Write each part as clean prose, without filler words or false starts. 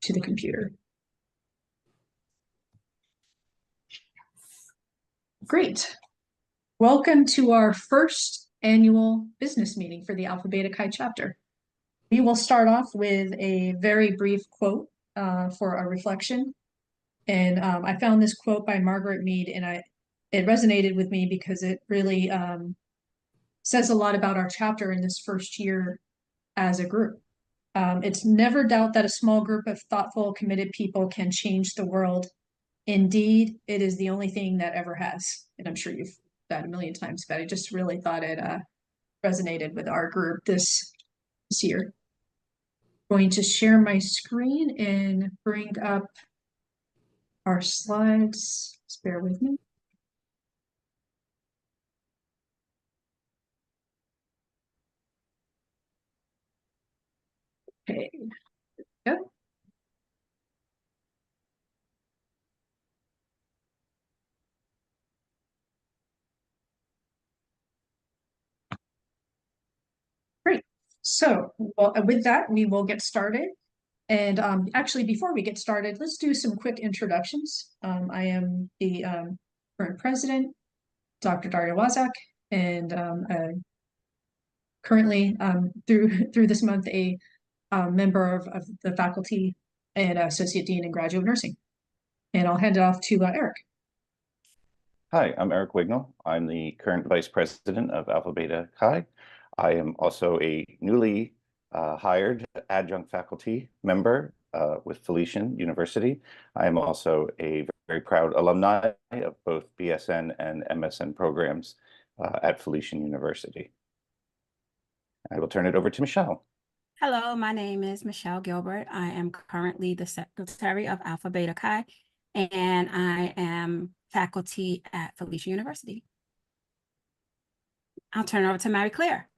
to the computer. Great. Welcome to our first annual business meeting for the Alpha Beta Chi chapter. We will start off with a very brief quote for a reflection. And I found this quote by Margaret Mead, and it resonated with me because it really says a lot about our chapter in this first year as a group. It's never doubt that a small group of thoughtful, committed people can change the world. Indeed, it is the only thing that ever has. And I'm sure you've heard that a million times, but I just really thought it resonated with our group this year. I'm going to share my screen and bring up our slides. Just bear with me. Okay. Yep. Great. So with that, we will get started. And actually, before we get started, let's do some quick introductions. I am the current president, Dr. Daria Wazak, and currently through this month a member of the faculty and associate dean in graduate nursing. And I'll hand it off to Eric. Hi, I'm Eric Wignall. I'm the current vice president of Alpha Beta Chi. I am also a newly hired adjunct faculty member with Felician University. I am also a very proud alumni of both BSN and MSN programs at Felician University. I will turn it over to Michelle. Hello, my name is Michelle Gilbert. I am currently the secretary of Alpha Beta Chi, and I am faculty at Felician University. I'll turn it over to Mary Claire.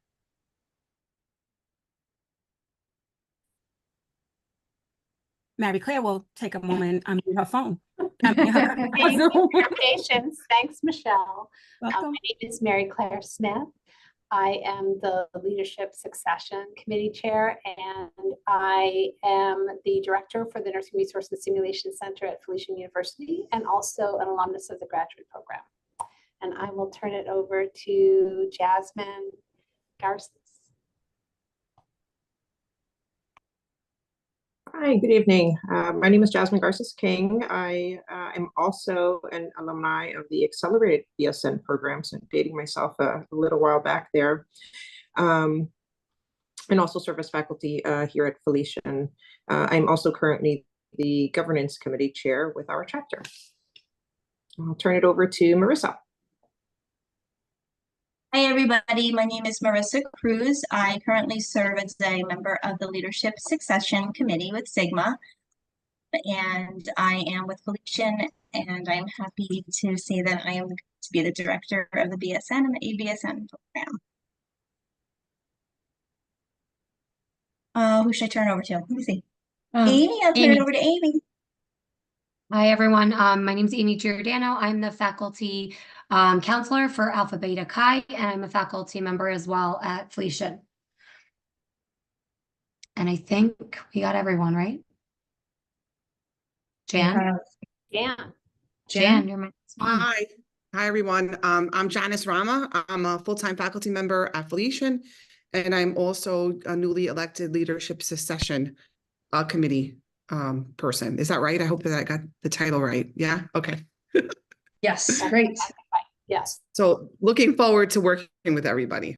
Mary Claire will take a moment and unmute her phone. Thank you for your patience. Thanks, Michelle. My Welcome. name is Mary Claire Smith. I am the Leadership Succession Committee Chair, and I am the Director for the Nursing Resource and Simulation Center at Felician University, and also an alumnus of the graduate program. And I will turn it over to Jasmine Garces. Hi, good evening. My name is Jasmine Garces King. I am also an alumni of the Accelerated BSN program, so I'm dating myself a little while back there, and also serve as faculty here at Felician. I'm also currently the governance committee chair with our chapter. I'll turn it over to Marissa. Hi, everybody. My name is Marissa Cruz. I currently serve as a member of the Leadership Succession Committee with Sigma, and I am with Felician, and I'm happy to say that I am to be the director of the BSN and the ABSN program. Who should I turn over to? Let me see. Amy, I'll turn it over to Amy. Hi, everyone. My name is Amy Giordano. I'm the faculty counselor for Alpha Beta Chi, and I'm a faculty member as well at Felician. And I think we got everyone, right? Jan? Jan, you're my Hi, everyone. I'm Janice Rama. I'm a full-time faculty member at Felician, and I'm also a newly elected Leadership Succession Committee person. Is that right? I hope that I got the title right. Yeah. Okay. Yes. Great. Yes. So looking forward to working with everybody.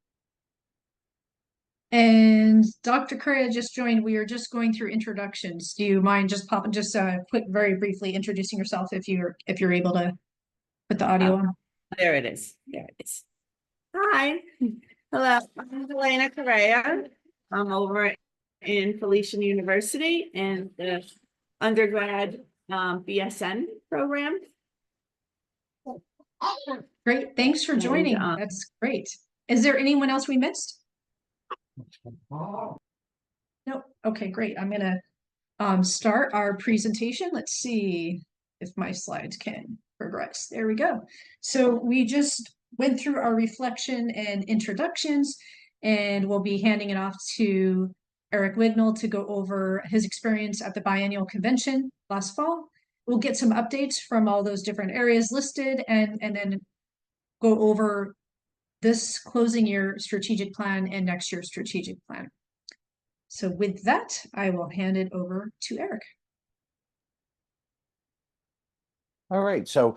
And Dr. Correa just joined. We are just going through introductions. Do you mind just popping quick, very briefly introducing yourself if you're able to put the audio on? There it is. There it is. Hi. Hello. I'm Helena Correa. I'm over in Felician University in the undergrad BSN program. Great. Thanks for joining. That's great. Is there anyone else we missed? Nope. Okay, great. I'm going to start our presentation. Let's see if my slides can progress. There we go. So we just went through our reflection and introductions, and we'll be handing it off to Eric Wignall to go over his experience at the biennial convention last fall. We'll get some updates from all those different areas listed and then go over this closing year strategic plan and next year's strategic plan. So with that, I will hand it over to Eric. All right, so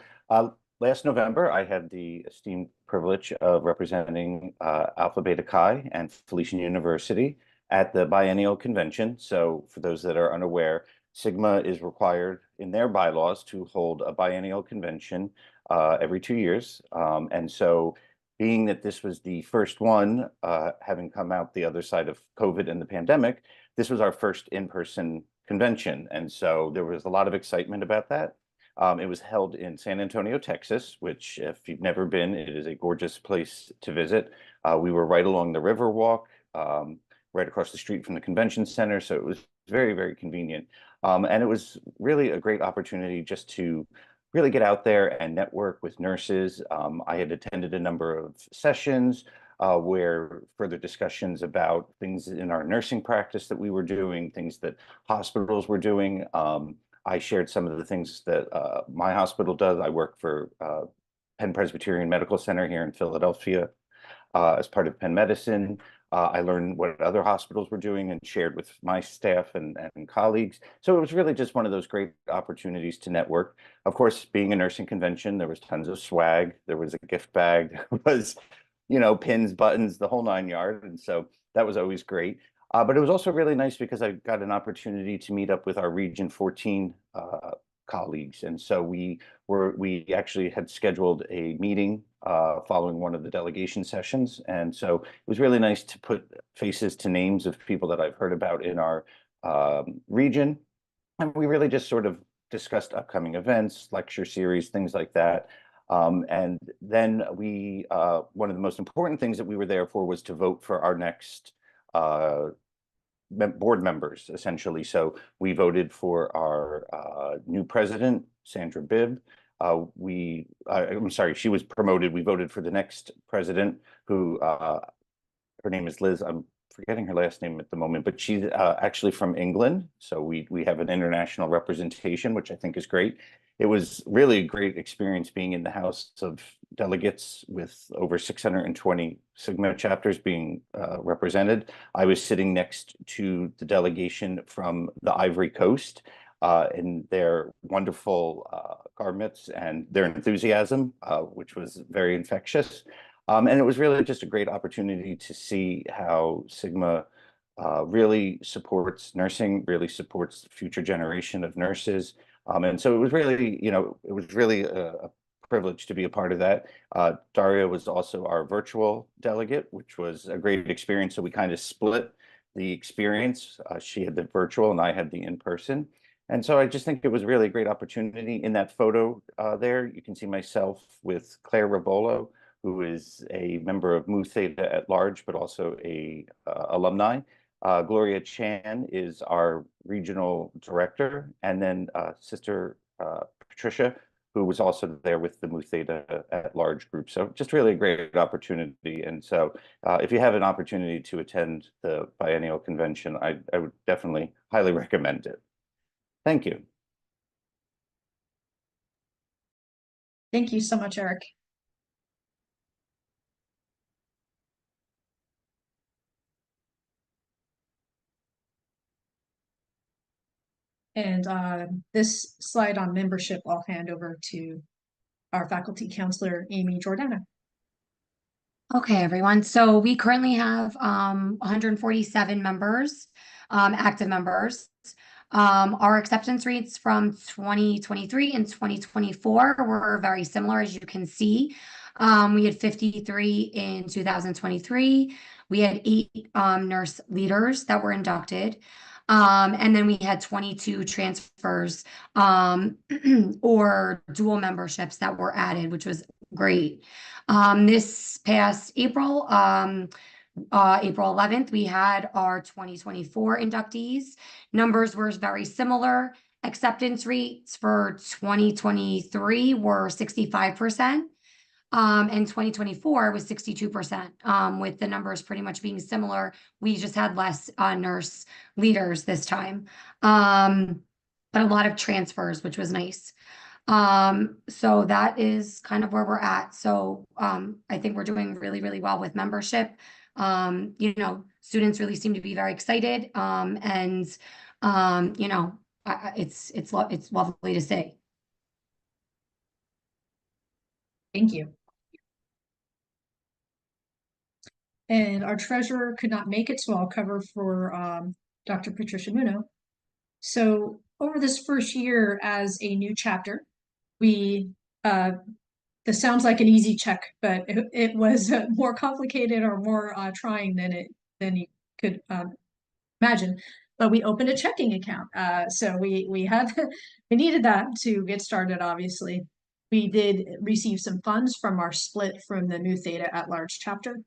last November, I had the esteemed privilege of representing Alpha Beta Chi and Felician University at the biennial convention. So for those that are unaware, Sigma is required in their bylaws to hold a biennial convention every 2 years. And so being that this was the first one, having come out the other side of COVID and the pandemic, this was our first in-person convention. And so there was a lot of excitement about that. It was held in San Antonio, Texas, which if you've never been, it is a gorgeous place to visit. We were right along the Riverwalk, right across the street from the convention center. So it was very, very convenient. And it was really a great opportunity just to really get out there and network with nurses. I had attended a number of sessions where further discussions about things in our nursing practice that we were doing, things that hospitals were doing. I shared some of the things that my hospital does. I work for Penn Presbyterian Medical Center here in Philadelphia as part of Penn Medicine. I learned what other hospitals were doing and shared with my staff and colleagues. So it was really just one of those great opportunities to network. Of course, being a nursing convention, there was tons of swag. There was a gift bag. There was, you know, pins, buttons, the whole 9 yards. And so that was always great. But it was also really nice because I got an opportunity to meet up with our Region 14 colleagues. And so we actually had scheduled a meeting following one of the delegation sessions. And so it was really nice to put faces to names of people that I've heard about in our region. And we really just sort of discussed upcoming events, lecture series, things like that. And then we, one of the most important things that we were there for was to vote for our next board members, essentially. So we voted for our new president, Sandra Bibb. I'm sorry, she was promoted. We voted for the next president, who her name is Liz. I'm forgetting her last name at the moment, but she's actually from England. So we have an international representation, which I think is great. It was really a great experience being in the House of Delegates with over 620 Sigma chapters being represented. I was sitting next to the delegation from the Ivory Coast in their wonderful garments and their enthusiasm, which was very infectious. And it was really just a great opportunity to see how Sigma really supports nursing, really supports the future generation of nurses. And so it was really, it was really a privilege to be a part of that. Daria was also our virtual delegate, which was a great experience. So we kind of split the experience. She had the virtual and I had the in-person. And so I just think it was really a great opportunity. In that photo there, you can see myself with Claire Rabolo, who is a member of Mu Theta at large, but also a alumni. Gloria Chan is our regional director, and then Sister Patricia, who was also there with the Mu Theta at large group. So just really a great opportunity. And so if you have an opportunity to attend the biennial convention, I would definitely highly recommend it. Thank you. Thank you so much, Eric. And this slide on membership, I'll hand over to our faculty counselor, Amy Giordano. Okay, everyone. So we currently have 147 members, active members. Our acceptance rates from 2023 and 2024 were very similar, as you can see. We had 53 in 2023. We had 8 nurse leaders that were inducted. And then we had 22 transfers or dual memberships that were added, which was great. This past April, April 11th, we had our 2024 inductees. Numbers were very similar. Acceptance rates for 2023 were 65%. And 2024 was 62%, with the numbers pretty much being similar. We just had less nurse leaders this time, but a lot of transfers, which was nice. So that is kind of where we're at. So I think we're doing really, really well with membership. You know, students really seem to be very excited, and you know, it's lovely to see. Thank you. And our treasurer could not make it, so I'll cover for Dr. Patricia Muno. So over this first year as a new chapter, we this sounds like an easy check, but it was more complicated or more trying than you could imagine. But we opened a checking account, so we had we needed that to get started. Obviously, we did receive some funds from our split from the Nu Theta at-large chapter.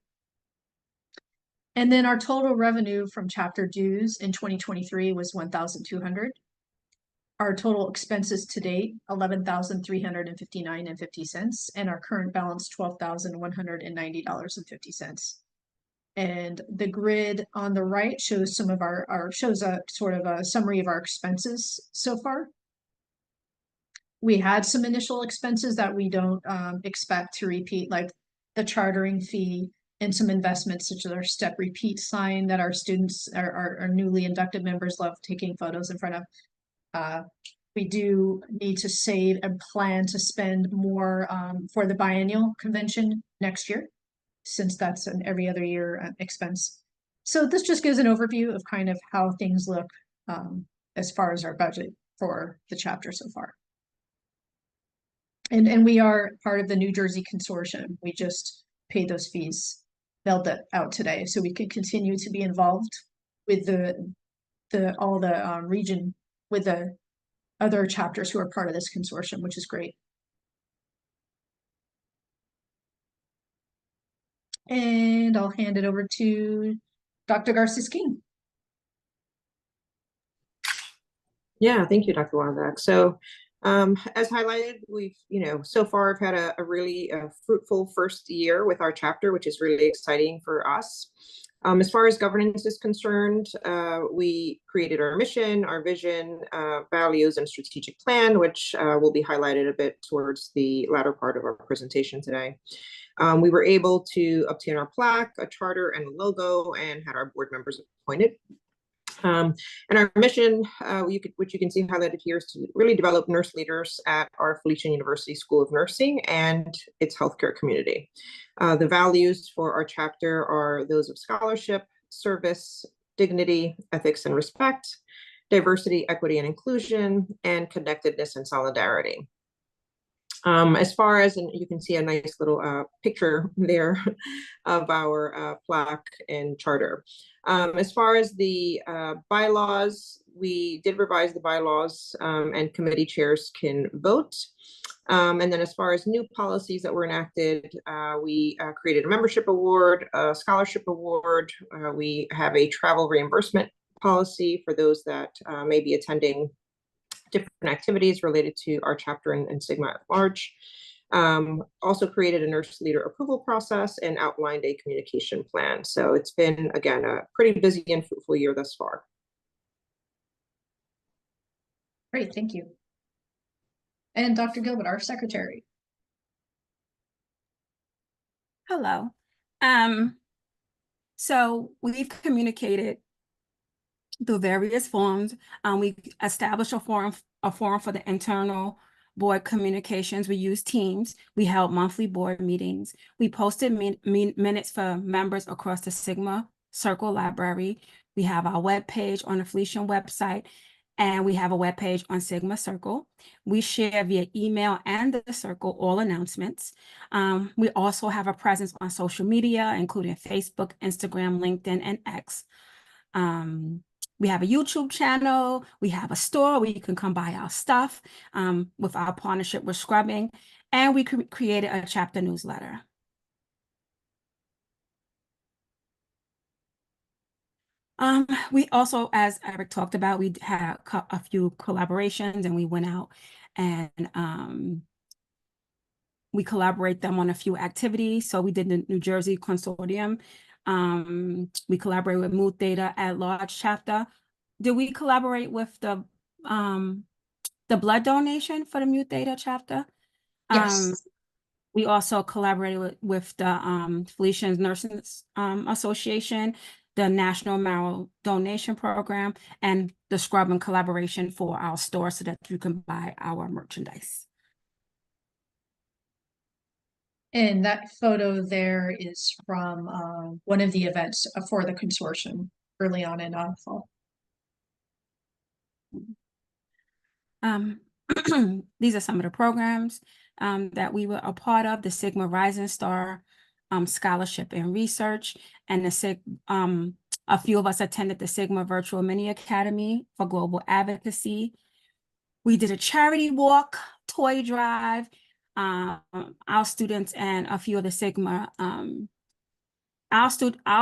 And then our total revenue from chapter dues in 2023 was 1,200. Our total expenses to date, 11,359.50 cents, and our current balance, $12,190.50. And the grid on the right shows some of shows a sort of a summary of our expenses so far. We had some initial expenses that we don't expect to repeat, like the chartering fee, and some investments such as our step repeat sign that our students, our newly inducted members love taking photos in front of. We do need to save and plan to spend more for the biennial convention next year, since that's an every other year expense. So this just gives an overview of kind of how things look as far as our budget for the chapter so far. And we are part of the New Jersey Consortium. We just paid those fees, mailed that out today, so we can continue to be involved with all the region, with the other chapters who are part of this consortium, which is great. And I'll hand it over to Dr. Garces King. Yeah, thank you, Dr. Wambach. So as highlighted, we've, so far have had a really fruitful first year with our chapter, which is really exciting for us. As far as governance is concerned, we created our mission, our vision, values, and strategic plan, which will be highlighted a bit towards the latter part of our presentation today. We were able to obtain our plaque, a charter, and a logo, and had our board members appointed. And our mission, which you can see highlighted here, is to really develop nurse leaders at our Felician University School of Nursing and its healthcare community. The values for our chapter are those of scholarship, service, dignity, ethics and respect, diversity, equity and inclusion, and connectedness and solidarity. As far as, and you can see a nice little picture there of our plaque and charter. As far as the bylaws, we did revise the bylaws, and committee chairs can vote. And then as far as new policies that were enacted, we created a membership award, a scholarship award. We have a travel reimbursement policy for those that may be attending different activities related to our chapter and Sigma at large. Also created a nurse leader approval process and outlined a communication plan. So it's been, again, a pretty busy and fruitful year thus far. Great, thank you. And Dr. Gilbert, our secretary. Hello. So we've communicated through various forums. We established a forum for the internal board communications. We use Teams. We held monthly board meetings. We posted minutes for members across the Sigma Circle library. We have our webpage on the Felician website, and we have a webpage on Sigma Circle. We share via email and the Circle all announcements. We also have a presence on social media, including Facebook, Instagram, LinkedIn, and X. We have a YouTube channel. We have a store where you can come buy our stuff with our partnership with Scrubbing. And we created a chapter newsletter. We also, as Eric talked about, we had a few collaborations, and we went out and we collaborate them on a few activities. So we did the New Jersey Consortium. We collaborate with Mood Theta at Large chapter. Did we collaborate with the blood donation for the Mu Theta chapter? Yes. We also collaborated with the Felician Nursing Association, the National Marrow Donation Program, and the Scrub and collaboration for our store so that you can buy our merchandise. And that photo there is from one of the events for the consortium early on in fall. These are some of the programs that we were a part of: the Sigma Rising Star Scholarship and Research, and a few of us attended the Sigma Virtual Mini Academy for Global Advocacy. We did a charity walk, toy drive. Our students and a few of the Sigma, our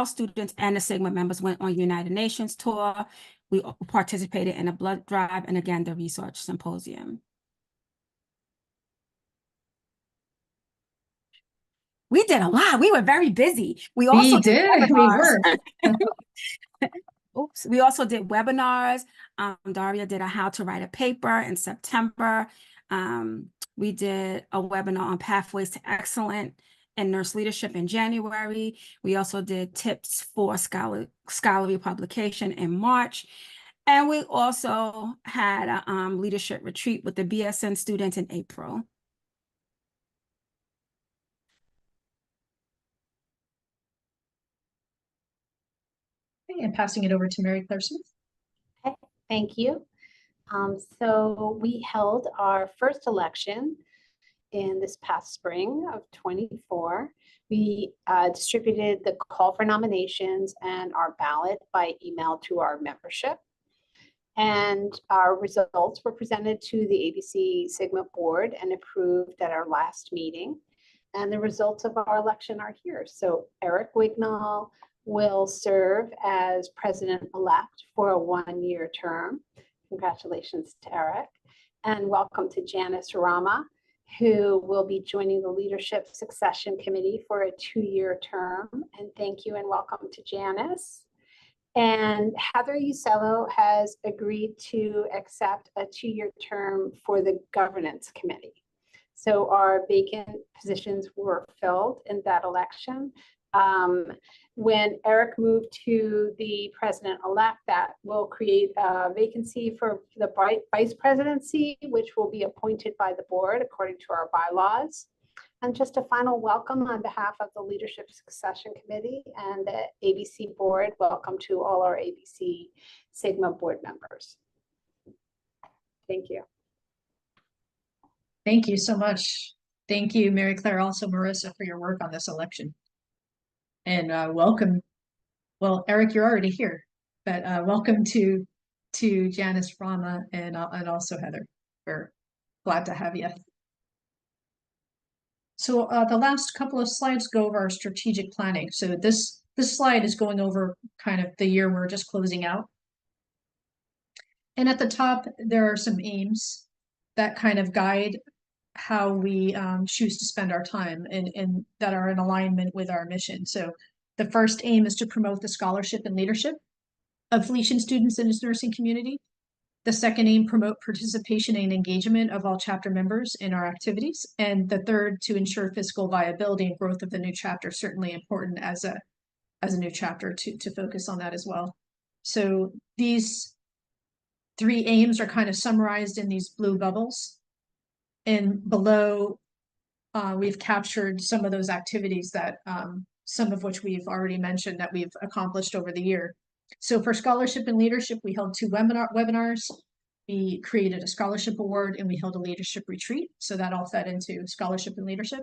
students and the Sigma members went on United Nations tour. We participated in a blood drive and again, the research symposium. We did a lot. We were very busy. We also did. We were. Oops. We also did webinars. Daria did a how to write a paper in September. We did a webinar on pathways to excellence in nurse leadership in January. We also did tips for scholarly publication in March. And we also had a leadership retreat with the BSN students in April. And passing it over to Mary Claire Smith. Okay, thank you. So we held our first election in this past spring of 24. We distributed the call for nominations and our ballot by email to our membership. And our results were presented to the ABC Sigma board and approved at our last meeting. And the results of our election are here. So Eric Wignall will serve as president-elect for a one-year term. Congratulations to Eric. And welcome to Janice Rama, who will be joining the Leadership Succession Committee for a two-year term. And thank you and welcome to Janice. And Heather Usello has agreed to accept a two-year term for the Governance Committee. So our vacant positions were filled in that election. When Eric moved to the president-elect, that will create a vacancy for the vice presidency, which will be appointed by the board according to our bylaws. And just a final welcome on behalf of the Leadership Succession Committee and the ABC board. Welcome to all our ABC Sigma board members. Thank you. Thank you so much. Thank you, Mary Claire, also Marissa, for your work on this election. And welcome. Well, Eric, you're already here, but welcome to Janice Rama and also Heather. We're glad to have you. So the last couple of slides go over our strategic planning. So this slide is going over kind of the year we're just closing out. And at the top, there are some aims that kind of guide how we choose to spend our time and that are in alignment with our mission. So the first aim is to promote the scholarship and leadership of Felician students in its nursing community. The second aim, promote participation and engagement of all chapter members in our activities. And the third, to ensure fiscal viability and growth of the new chapter, certainly important as a new chapter to focus on that as well. So these three aims are kind of summarized in these blue bubbles. And below, we've captured some of those activities that some of which we've already mentioned that we've accomplished over the year. So for scholarship and leadership, we held two webinars. We created a scholarship award and we held a leadership retreat. So that all fed into scholarship and leadership.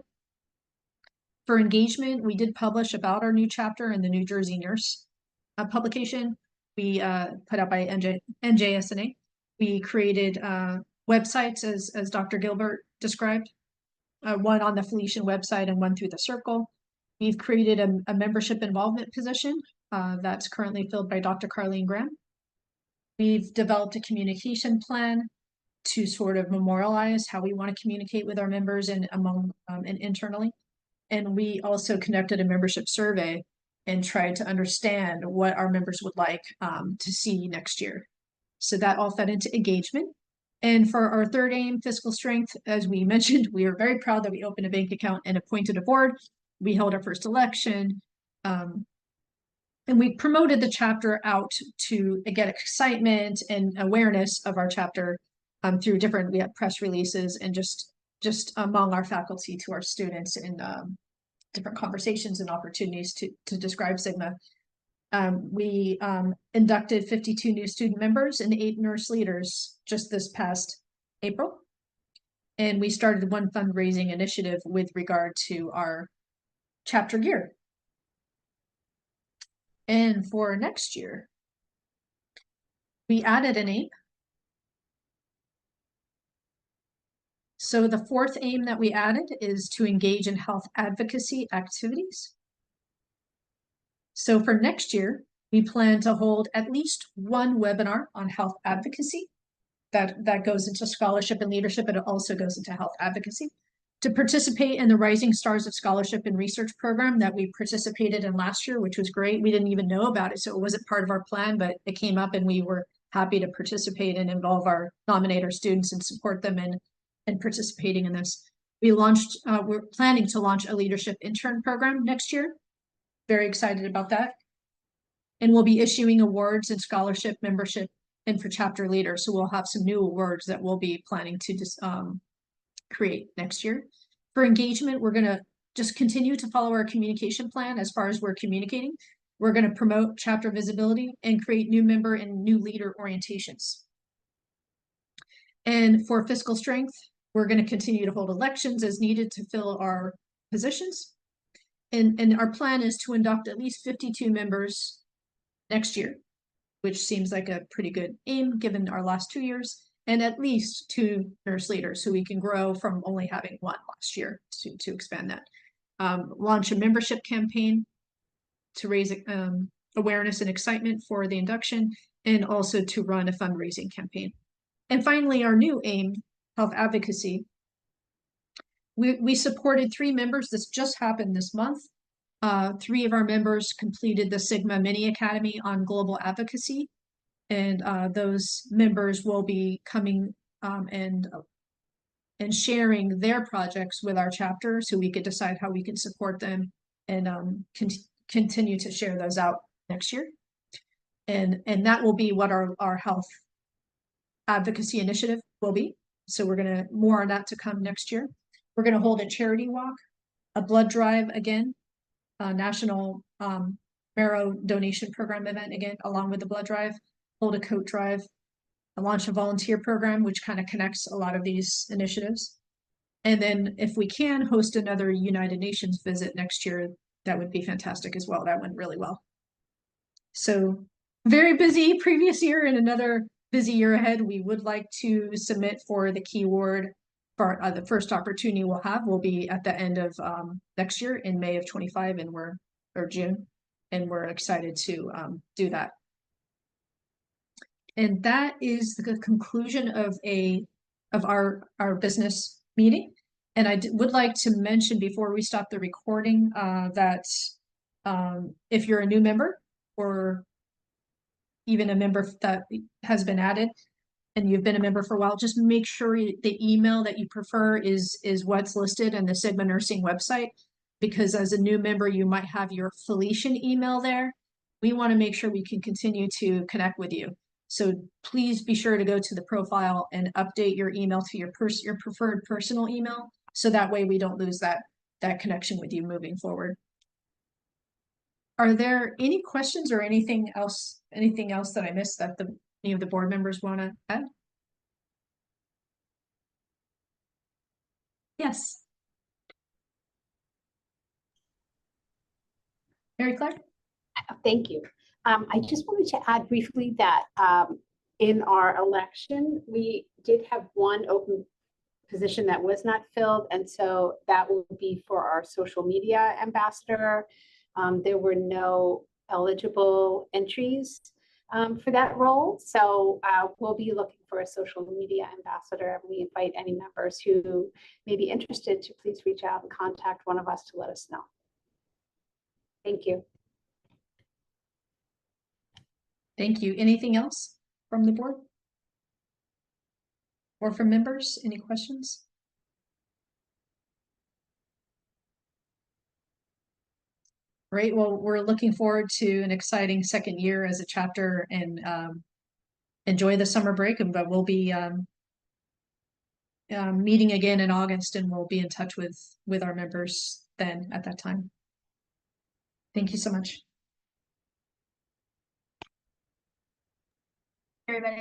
For engagement, we did publish about our new chapter in the New Jersey Nurse publication. We put out by NJSNA. We created websites as Dr. Gilbert described, one on the Felician website and one through the Circle. We've created a membership involvement position that's currently filled by Dr. Carlene Graham. We've developed a communication plan to sort of memorialize how we want to communicate with our members and among and internally. And we also conducted a membership survey and tried to understand what our members would like to see next year. So that all fed into engagement. And for our third aim, fiscal strength, as we mentioned, we are very proud that we opened a bank account and appointed a board. We held our first election. And we promoted the chapter out to get excitement and awareness of our chapter through different, we had press releases and just among our faculty to our students and different conversations and opportunities to describe Sigma. We inducted 52 new student members and 8 nurse leaders just this past April. And we started one fundraising initiative with regard to our chapter gear. And for next year, we added an aim. So the fourth aim that we added is to engage in health advocacy activities. So for next year, we plan to hold at least one webinar on health advocacy. That goes into scholarship and leadership, and it also goes into health advocacy. To participate in the Rising Stars of Scholarship and Research program that we participated in last year, which was great. We didn't even know about it, so it wasn't part of our plan, but it came up and we were happy to participate and involve our nominator students and support them in participating in this. We're planning to launch a leadership intern program next year. Very excited about that. And we'll be issuing awards and scholarship membership and for chapter leaders. So we'll have some new awards that we'll be planning to create next year. For engagement, we're going to just continue to follow our communication plan as far as we're communicating. We're going to promote chapter visibility and create new member and new leader orientations. And for fiscal strength, we're going to continue to hold elections as needed to fill our positions. And our plan is to induct at least 52 members next year, which seems like a pretty good aim given our last 2 years, and at least 2 nurse leaders, so we can grow from only having 1 last year to expand that. Launch a membership campaign to raise awareness and excitement for the induction, and also to run a fundraising campaign. And finally, our new aim, health advocacy. We supported 3 members. This just happened this month. 3 of our members completed the Sigma Mini Academy on Global Advocacy. And those members will be coming and sharing their projects with our chapter so we could decide how we can support them and continue to share those out next year. And that will be what our health advocacy initiative will be. So we're going to more on that to come next year. We're going to hold a charity walk, a blood drive again, a national marrow donation program event again, along with the blood drive, hold a coat drive, launch a volunteer program, which kind of connects a lot of these initiatives. And then if we can host another United Nations visit next year, that would be fantastic as well. That went really well. So very busy previous year and another busy year ahead. We would like to submit for the key award for the first opportunity we'll have will be at the end of next year in May of 25 and or June. And we're excited to do that. And that is the conclusion of our business meeting. And I would like to mention before we stop the recording that if you're a new member or even a member that has been added and you've been a member for a while, just make sure the email that you prefer is what's listed in the Sigma Nursing website, because as a new member, you might have your Felician email there. We want to make sure we can continue to connect with you. So please be sure to go to the profile and update your email to your preferred personal email. So that way we don't lose that connection with you moving forward. Are there any questions or anything else that I missed that any of the board members want to add? Yes. Mary Claire? Thank you. I just wanted to add briefly that in our election, we did have one open position that was not filled, and so that will be for our social media ambassador. There were no eligible entries for that role, so we'll be looking for a social media ambassador. We invite any members who may be interested to please reach out and contact one of us to let us know. Thank you. Thank you. Anything else from the board? Or from members? Any questions? Great. Well, we're looking forward to an exciting second year as a chapter, and enjoy the summer break. But we'll be meeting again in August, and we'll be in touch with our members then at that time. Thank you so much. Everybody.